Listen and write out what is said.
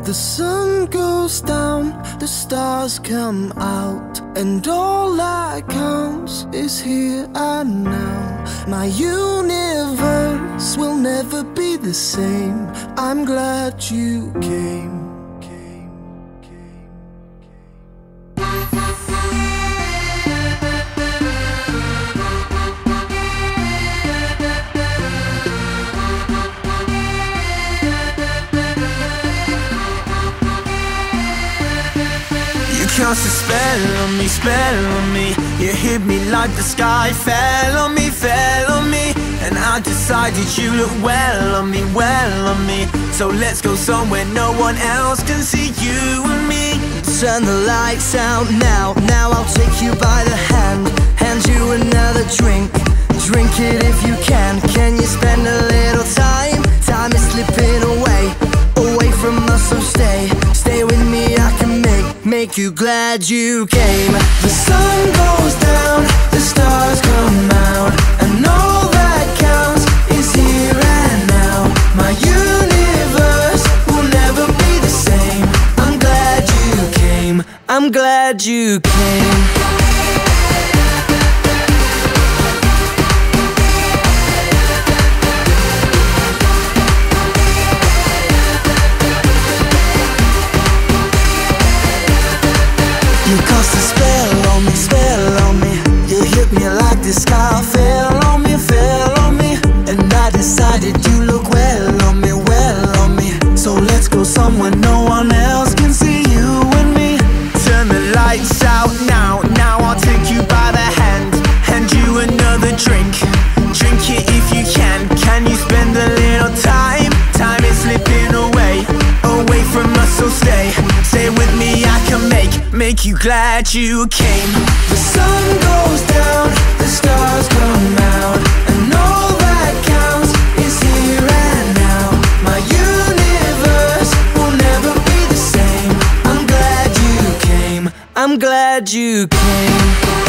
The sun goes down, the stars come out, and all that counts is here and now. My universe will never be the same. I'm glad you came. Cast a spell on me. You hit me like the sky fell on me, and I decided you look well on me, So let's go somewhere no one else can see you and me. Turn the lights out now, I'll take you by the hand, hand you another drink. Drink it if you can. Can you spend a little time? Time is slipping away from us, so stay with me. I can make you glad you came. The sun goes down, the stars come out, and all that counts is here and now. My universe will never be the same. I'm glad you came. I'm glad you came. You cast a spell on me. You hit me like the sky fell on me, and I decided you look well on me, So let's go somewhere no one else can see you and me. Turn the lights out now, I'll take you by the hand, hand you another drink. Drink it if you can. Can you spend a little time? Time is slipping away from us, so stay with me. I can make you glad you came. The sun goes down, the stars come out, and all that counts is here and now. My universe will never be the same. I'm glad you came. I'm glad you came.